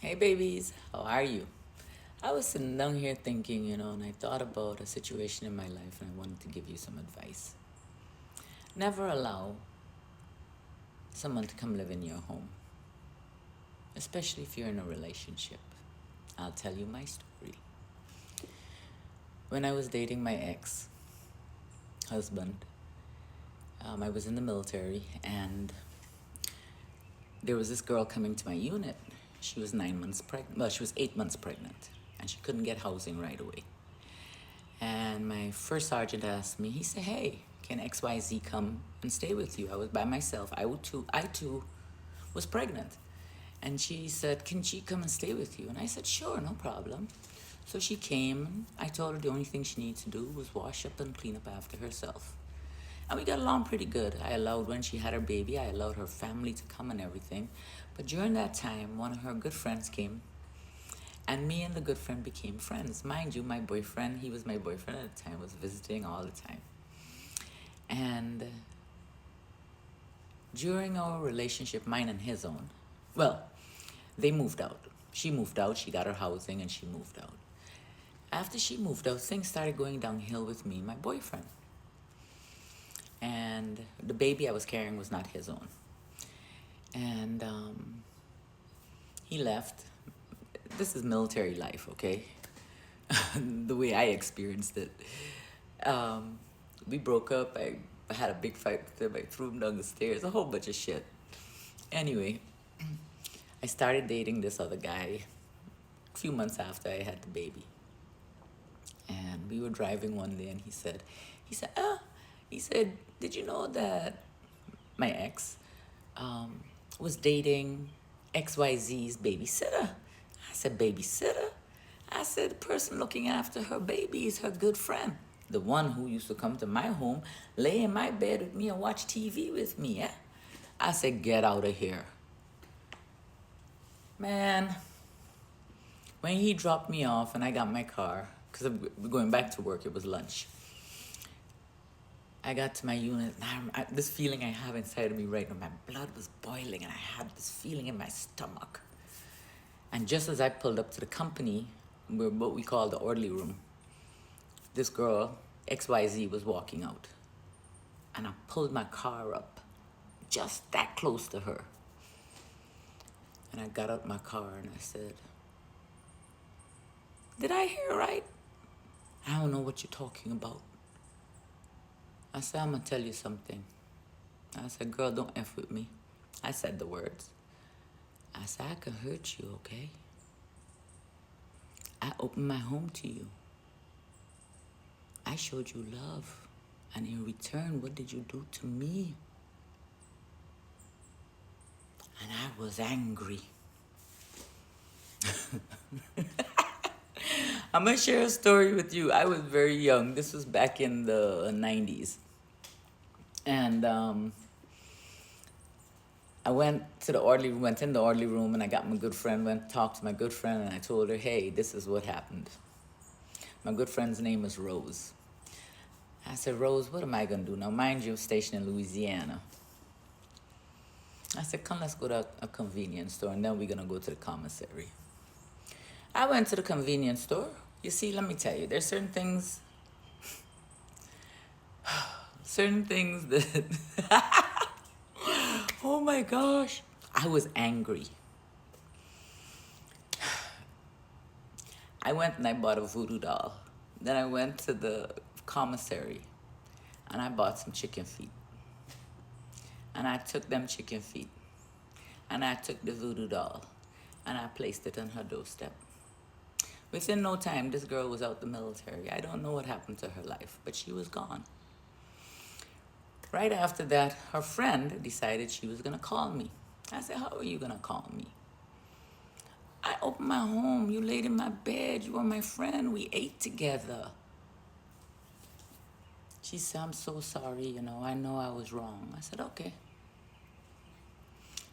Hey babies, how are you? I was sitting down here thinking, and I thought about a situation in my life and I wanted to give you some advice. Never allow someone to come live in your home, especially if you're in a relationship. I'll tell you my story. When I was dating my ex husband, I was in the military and there was this girl coming to my unit. She was 9 months pregnant. Well, she was 8 months pregnant and she couldn't get housing right away. And my first sergeant asked me, he said, hey, can XYZ come and stay with you? I was by myself. I too was pregnant. And she said, can she come and stay with you? And I said, sure, no problem. So she came. I told her the only thing she needed to do was wash up and clean up after herself. And we got along pretty good. When she had her baby, I allowed her family to come and everything. But during that time, one of her good friends came and me and the good friend became friends. Mind you, my boyfriend, he was my boyfriend at the time, was visiting all the time. And during our relationship, mine and his own, well, they moved out. She moved out, she got her housing, and she moved out. After she moved out, things started going downhill with me and my boyfriend. And the baby I was carrying was not his own. And he left. This is military life, okay? The way I experienced it. We broke up. I had a big fight with him. I threw him down the stairs, a whole bunch of shit. Anyway, I started dating this other guy a few months after I had the baby. And we were driving one day and he said, did you know that my ex was dating XYZ's babysitter? I said, babysitter? I said, the person looking after her baby is her good friend. The one who used to come to my home, lay in my bed with me and watch TV with me, yeah? I said, get out of here. Man, when he dropped me off and I got my car, because I'm going back to work, it was lunch. I got to my unit, and this feeling I have inside of me right now, my blood was boiling, and I had this feeling in my stomach. And just as I pulled up to the company, what we call the orderly room, this girl, XYZ, was walking out. And I pulled my car up, just that close to her. And I got out my car and I said, did I hear right? I don't know what you're talking about. I said, I'm going to tell you something. I said, girl, don't F with me. I said the words. I said, I can hurt you, okay? I opened my home to you. I showed you love. And in return, what did you do to me? And I was angry. I'm going to share a story with you. I was very young. This was back in the 90s. And I went in the orderly room, and I got my good friend, went to talk to my good friend, and I told her, hey, this is what happened. My good friend's name is Rose. I said, Rose, what am I going to do? Now, mind you, I'm stationed in Louisiana. I said, come, let's go to a convenience store, and then we're going to go to the commissary. I went to the convenience store. You see, let me tell you, there's certain things that, oh my gosh, I was angry. I went and I bought a voodoo doll. Then I went to the commissary and I bought some chicken feet. And I took them chicken feet and I took the voodoo doll and I placed it on her doorstep. Within no time, this girl was out the military. I don't know what happened to her life, but she was gone. Right after that, her friend decided she was going to call me. I said, how are you going to call me? I opened my home. You laid in my bed. You were my friend. We ate together. She said, I'm so sorry. I know I was wrong. I said, okay.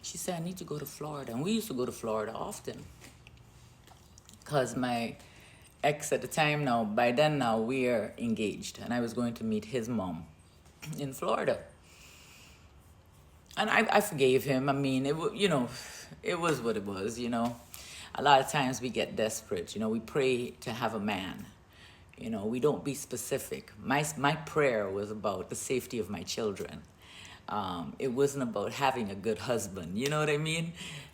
She said, I need to go to Florida. And we used to go to Florida often. Because my ex at the time by then we are engaged. And I was going to meet his mom in Florida. And I forgave him. I mean, it was what it was. A lot of times we get desperate. We pray to have a man. We don't be specific. My prayer was about the safety of my children. It wasn't about having a good husband. You know what I mean?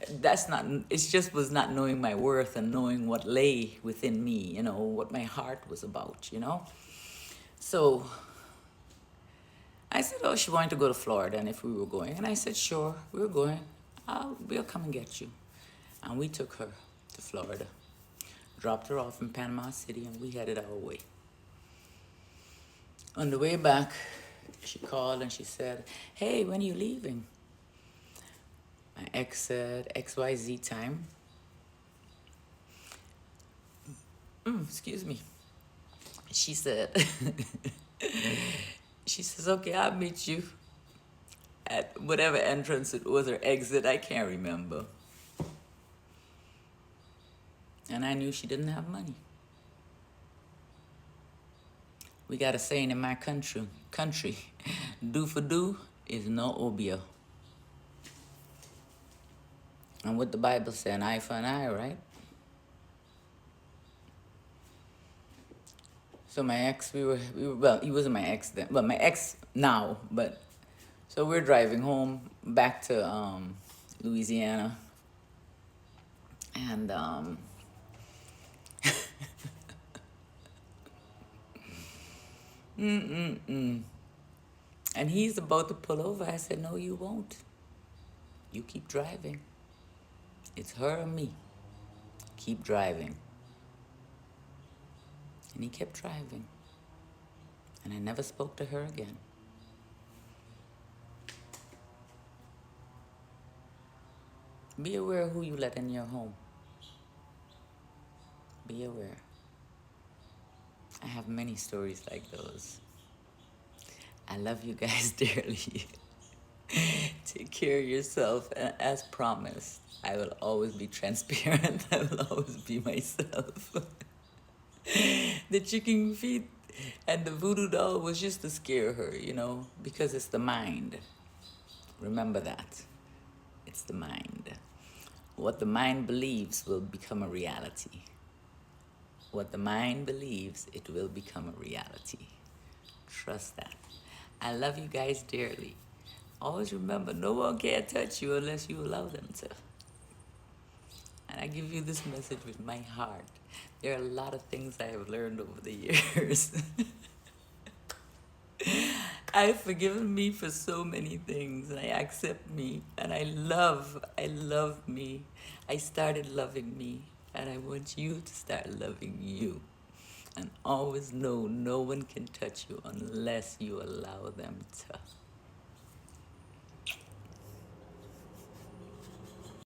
That's not. It just was not knowing my worth and knowing what lay within me. What my heart was about. So I said, oh, she wanted to go to Florida, and if we were going, and I said, sure, we're going. We'll come and get you. And we took her to Florida, dropped her off in Panama City, and we headed our way. On the way back, she called and she said, hey, when are you leaving? My ex said, XYZ time. Excuse me. She said, she says, okay, I'll meet you at whatever entrance it was or exit. I can't remember. And I knew she didn't have money. We got a saying in my country, do for do is no obia. And what the Bible said, an eye for an eye, right? So my ex, we were well, he wasn't my ex then, well, my ex now, but so we're driving home back to Louisiana, and and he's about to pull over. I said, no, you won't. You keep driving. It's her or me. Keep driving. And he kept driving. And I never spoke to her again. Be aware of who you let in your home. Be aware. I have many stories like those. I love you guys dearly. Take care of yourself. And as promised, I will always be transparent. I will always be myself. The chicken feet and the voodoo doll was just to scare her, because it's the mind. Remember that. It's the mind. What the mind believes will become a reality. What the mind believes, it will become a reality. Trust that. I love you guys dearly. Always remember, no one can touch you unless you allow them to. And I give you this message with my heart. There are a lot of things I have learned over the years. I've forgiven me for so many things, and I accept me, and I love me. I started loving me, and I want you to start loving you. And always know no one can touch you unless you allow them to.